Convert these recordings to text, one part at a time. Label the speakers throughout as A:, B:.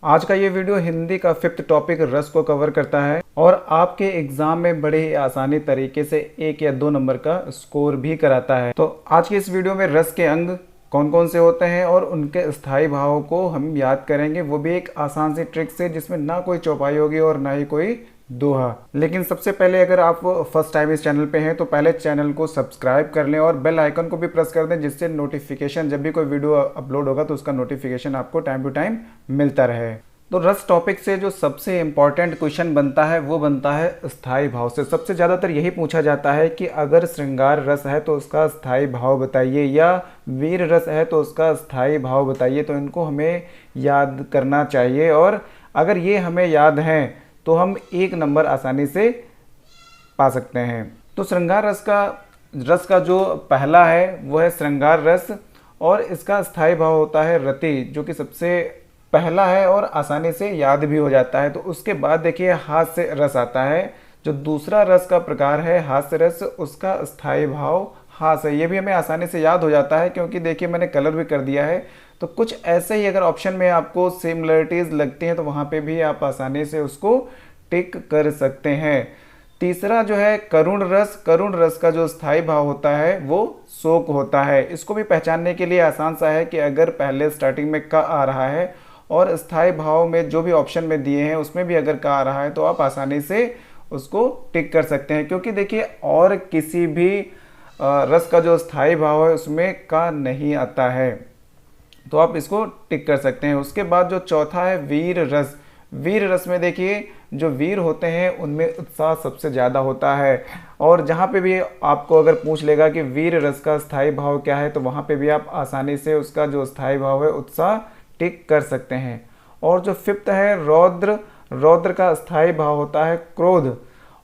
A: आज का ये वीडियो हिंदी का 5th टॉपिक रस को कवर करता है और आपके एग्जाम में बड़े ही आसानी तरीके से 1 या 2 नंबर का स्कोर भी कराता है। तो आज की इस वीडियो में रस के अंग कौन कौन से होते हैं और उनके स्थायी भावों को हम याद करेंगे, वो भी एक आसान सी ट्रिक से जिसमें ना कोई चौपाई होगी और ना ही कोई दोहा। लेकिन सबसे पहले अगर आप फर्स्ट टाइम इस चैनल पे हैं तो पहले चैनल को सब्सक्राइब कर लें और बेल आइकन को भी प्रेस कर दें, जिससे नोटिफिकेशन जब भी कोई वीडियो अपलोड होगा तो उसका नोटिफिकेशन आपको टाइम टू टाइम मिलता रहे। तो रस टॉपिक से जो सबसे इम्पॉर्टेंट क्वेश्चन बनता है वो बनता है स्थायी भाव से। सबसे ज़्यादातर यही पूछा जाता है कि अगर श्रृंगार रस है तो उसका स्थायी भाव बताइए, या वीर रस है तो उसका स्थायी भाव बताइए। तो इनको हमें याद करना चाहिए और अगर ये हमें याद हैं तो हम 1 नंबर आसानी से पा सकते हैं। तो श्रृंगार रस का जो पहला है वो है श्रृंगार रस और इसका स्थायी भाव होता है रति, जो कि सबसे पहला है और आसानी से याद भी हो जाता है। तो उसके बाद देखिए हास्य रस आता है, जो दूसरा रस का प्रकार है हास्य रस, उसका स्थायी भाव हास्य है। ये भी हमें आसानी से याद हो जाता है क्योंकि देखिए मैंने कलर भी कर दिया है। तो कुछ ऐसे ही अगर ऑप्शन में आपको सिमिलरिटीज़ लगती हैं तो वहाँ पे भी आप आसानी से उसको टिक कर सकते हैं। तीसरा जो है करुण रस का जो स्थायी भाव होता है वो शोक होता है। इसको भी पहचानने के लिए आसान सा है कि अगर पहले स्टार्टिंग में क आ रहा है और स्थायी भाव में जो भी ऑप्शन में दिए हैं उसमें भी अगर क आ रहा है तो आप आसानी से उसको टिक कर सकते हैं, क्योंकि देखिए और किसी भी रस का जो स्थायी भाव है उसमें का नहीं आता है, तो आप इसको टिक कर सकते हैं। उसके बाद जो चौथा है वीर रस में देखिए जो वीर होते हैं उनमें उत्साह सबसे ज़्यादा होता है। और जहाँ पे भी आपको अगर पूछ लेगा कि वीर रस का स्थायी भाव क्या है तो वहाँ पे भी आप आसानी से उसका जो स्थायी भाव है उत्साह टिक कर सकते हैं। और जो 5th है रौद्र का स्थायी भाव होता है क्रोध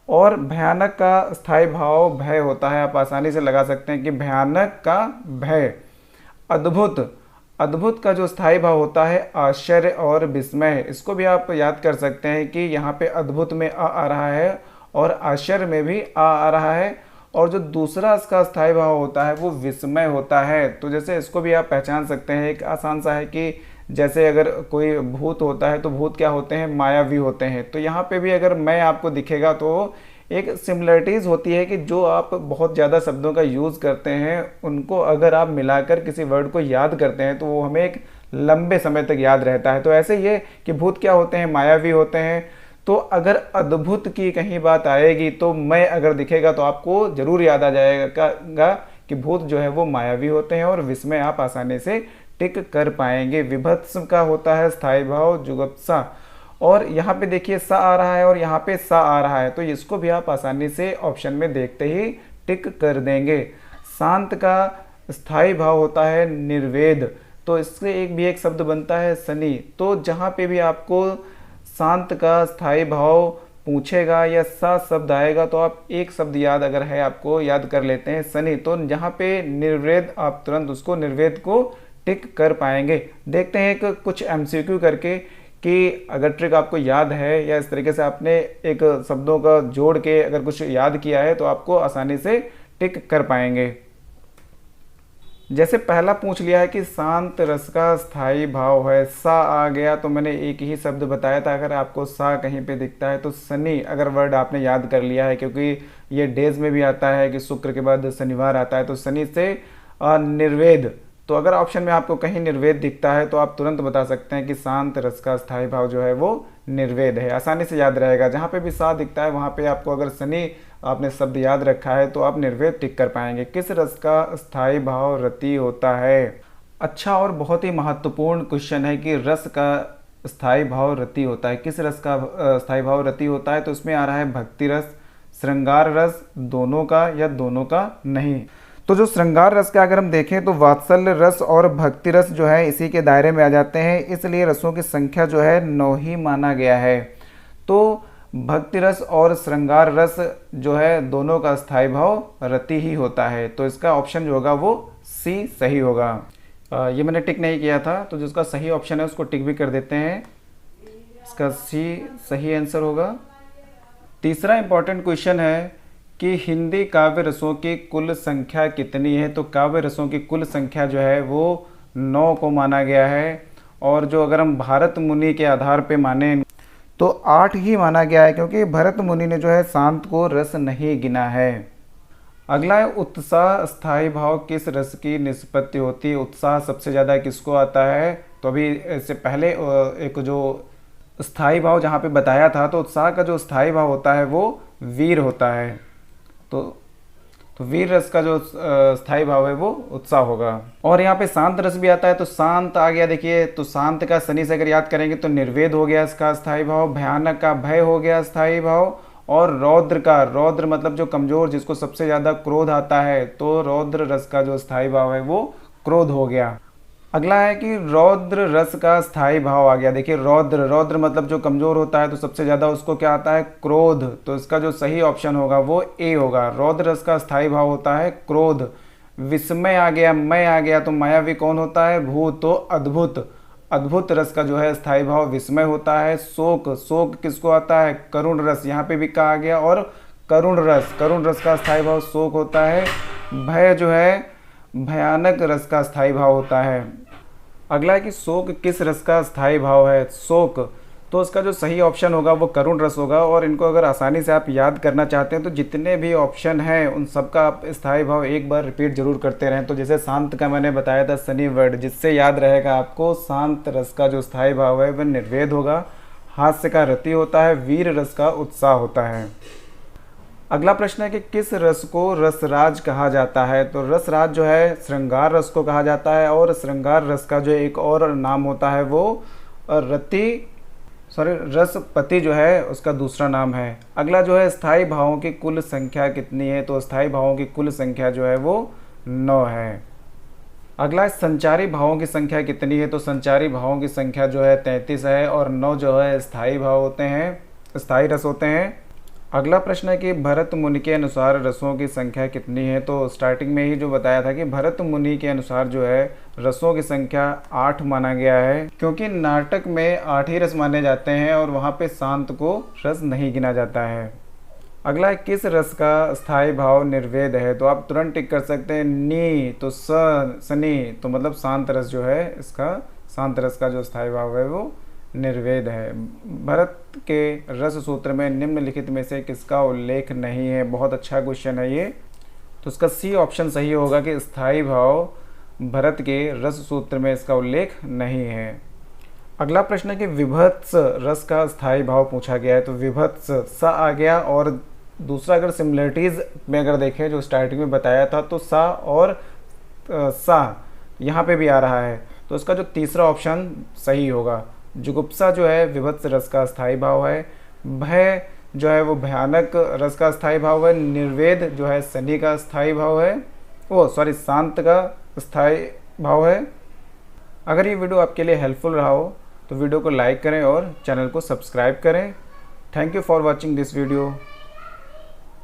A: और भयानक का स्थायी भाव भय होता है। आप आसानी से लगा सकते हैं कि भयानक का भय। अद्भुत का जो स्थायी भाव होता है आश्चर्य और विस्मय। इसको भी आप याद कर सकते हैं कि यहाँ पे अद्भुत में आ रहा है और आश्चर्य में भी आ रहा है। और जो दूसरा इसका स्थायी भाव होता है वो विस्मय होता है। तो जैसे इसको भी आप पहचान सकते हैं, एक आसान सा है कि जैसे अगर कोई भूत होता है तो भूत क्या होते हैं, मायावी होते हैं। तो यहाँ पे भी अगर मैं आपको दिखेगा तो एक सिमिलरिटीज़ होती है कि जो आप बहुत ज़्यादा शब्दों का यूज़ करते हैं उनको अगर आप मिलाकर किसी वर्ड को याद करते हैं तो वो हमें एक लंबे समय तक याद रहता है। तो ऐसे ही है कि भूत क्या होते हैं, मायावी होते हैं। तो अगर अद्भुत की कहीं बात आएगी तो मैं अगर दिखेगा तो आपको ज़रूर याद आ जाएगा कि भूत जो है वो मायावी होते हैं और विस्मय आप आसानी से टिक कर पाएंगे। विभत्स का होता है स्थायी भाव जुगुप्सा और यहाँ पे देखिए सा आ रहा है और यहाँ पे सा आ रहा है, तो इसको भी आप आसानी से ऑप्शन में देखते ही टिक कर देंगे। शांत का स्थायी भाव होता है निर्वेद, तो इससे एक शब्द बनता है शनि। तो जहाँ पे भी आपको शांत का स्थायी भाव पूछेगा या सा शब्द आएगा तो आप एक शब्द याद अगर है आपको याद कर लेते हैं शनि। तो जहाँ पे निर्वेद आप तुरंत उसको निर्वेद को टिक कर पाएंगे। देखते हैं एक कुछ MCQ करके कि अगर ट्रिक आपको याद है या इस तरीके से आपने एक शब्दों का जोड़ के अगर कुछ याद किया है तो आपको आसानी से टिक कर पाएंगे। जैसे पहला पूछ लिया है कि शांत रस का स्थायी भाव है, सा आ गया तो मैंने एक ही शब्द बताया था। अगर आपको सा कहीं पे दिखता है तो शनि अगर वर्ड आपने याद कर लिया है, क्योंकि ये डेज में भी आता है कि शुक्र के बाद शनिवार आता है, तो शनि से निर्वेद। तो अगर ऑप्शन में आपको कहीं निर्वेद दिखता है तो आप तुरंत बता सकते हैं कि शांत रस का स्थायी भाव जो है वो निर्वेद है, आसानी से याद रहेगा। जहाँ पे भी सा दिखता है वहाँ पे आपको अगर शनि आपने शब्द याद रखा है तो आप निर्वेद टिक कर पाएंगे। किस रस का स्थायी भाव रति होता है? अच्छा और बहुत ही महत्वपूर्ण क्वेश्चन है कि रस का स्थायी भाव रति होता है। किस रस का स्थायी भाव रति होता है? तो इसमें आ रहा है भक्ति रस, श्रृंगार रस, दोनों का या दोनों का नहीं। तो जो श्रृंगार रस का अगर हम देखें तो वात्सल्य रस और भक्ति रस जो है इसी के दायरे में आ जाते हैं, इसलिए रसों की संख्या जो है 9 ही माना गया है। तो भक्ति रस और श्रृंगार रस जो है दोनों का स्थायी भाव रति ही होता है। तो इसका ऑप्शन जो होगा वो सी सही होगा। ये मैंने टिक नहीं किया था तो जिसका सही ऑप्शन है उसको टिक भी कर देते हैं, इसका सी सही आंसर होगा। तीसरा इंपॉर्टेंट क्वेश्चन है कि हिंदी काव्य रसों की कुल संख्या कितनी है? तो काव्य रसों की कुल संख्या जो है वो 9 को माना गया है और जो अगर हम भरत मुनि के आधार पे माने तो 8 ही माना गया है, क्योंकि भरत मुनि ने जो है शांत को रस नहीं गिना है। अगला है उत्साह स्थायी भाव किस रस की निष्पत्ति होती है। उत्साह सबसे ज़्यादा किसको आता है, तो अभी इससे पहले एक जो स्थायी भाव जहाँ पे बताया था, तो उत्साह का जो स्थायी भाव होता है वो वीर होता है। तो वीर रस का जो स्थायी भाव है वो उत्साह होगा। और यहाँ पे शांत रस भी आता है, तो शांत आ गया देखिए, तो शांत का शनि से अगर याद करेंगे तो निर्वेद हो गया इसका स्थायी भाव, भयानक का भय हो गया स्थायी भाव, और रौद्र का, रौद्र मतलब जो कमजोर, जिसको सबसे ज़्यादा क्रोध आता है, तो रौद्र रस का जो स्थायी भाव है वो क्रोध हो गया। अगला है कि रौद्र रस का स्थायी भाव आ गया। देखिए रौद्र, रौद्र मतलब जो कमजोर होता है, तो सबसे ज़्यादा उसको क्या आता है, क्रोध। तो इसका जो सही ऑप्शन होगा वो ए होगा। रौद्र रस का स्थायी भाव होता है क्रोध। विस्मय आ गया, मय आ गया, तो मायावी कौन होता है, भूत, तो अद्भुत। अद्भुत रस का जो है स्थायी भाव विस्मय होता है। शोक, शोक किसको आता है, करुण रस, यहाँ पे भी कहा गया। और करुण रस, करुण रस का स्थायी भाव शोक होता है। भय जो है भयानक रस का स्थायी भाव होता है। अगला है कि शोक किस रस का स्थायी भाव है, शोक, तो इसका जो सही ऑप्शन होगा वो करुण रस होगा। और इनको अगर आसानी से आप याद करना चाहते हैं तो जितने भी ऑप्शन हैं उन सबका आप स्थायी भाव एक बार रिपीट जरूर करते रहें। तो जैसे शांत का मैंने बताया था शनि वर्ड, जिससे याद रहेगा आपको, शांत रस का जो स्थायी भाव है वह निर्वेद होगा। हास्य का रति होता है, वीर रस का उत्साह होता है। अगला प्रश्न है कि किस रस को रसराज कहा जाता है। तो रसराज जो है श्रृंगार रस को कहा जाता है, और श्रृंगार रस का जो एक और नाम होता है वो रसपति जो है उसका दूसरा नाम है। अगला जो है स्थायी भावों की कुल संख्या कितनी है। तो स्थायी भावों की कुल संख्या जो है वो 9 है। अगला है संचारी भावों की संख्या कितनी है। तो संचारी भावों की संख्या जो है 33 है, और 9 जो है स्थायी भाव होते हैं, स्थायी रस होते हैं। अगला प्रश्न है कि भरत मुनि के अनुसार रसों की संख्या कितनी है। तो स्टार्टिंग में ही जो बताया था कि भरत मुनि के अनुसार जो है रसों की संख्या 8 माना गया है, क्योंकि नाटक में 8 ही रस माने जाते हैं और वहाँ पे शांत को रस नहीं गिना जाता है। अगला है किस रस का स्थायी भाव निर्वेद है। तो आप तुरंत टिक कर सकते हैं नी, तो सनी, तो मतलब शांत रस जो है, इसका शांत रस का जो स्थायी भाव है वो निर्वेद है। भरत के रस सूत्र में निम्नलिखित में से किसका उल्लेख नहीं है। बहुत अच्छा क्वेश्चन है ये, तो इसका सी ऑप्शन सही होगा कि स्थायी भाव भरत के रस सूत्र में इसका उल्लेख नहीं है। अगला प्रश्न है कि विभत्स रस का स्थायी भाव पूछा गया है। तो विभत्स सा आ गया, और दूसरा अगर सिमिलरिटीज़ में अगर देखें जो स्टार्टिंग में बताया था, तो सा और सा यहाँ पे भी आ रहा है, तो इसका जो तीसरा ऑप्शन सही होगा। जुगुप्सा जो है विभत्स रस का स्थायी भाव है। भय जो है वो भयानक रस का स्थायी भाव है। निर्वेद जो है शनि का स्थायी भाव है, शांत का स्थायी भाव है। अगर ये वीडियो आपके लिए हेल्पफुल रहा हो तो वीडियो को लाइक करें और चैनल को सब्सक्राइब करें। Thank you for watching this video.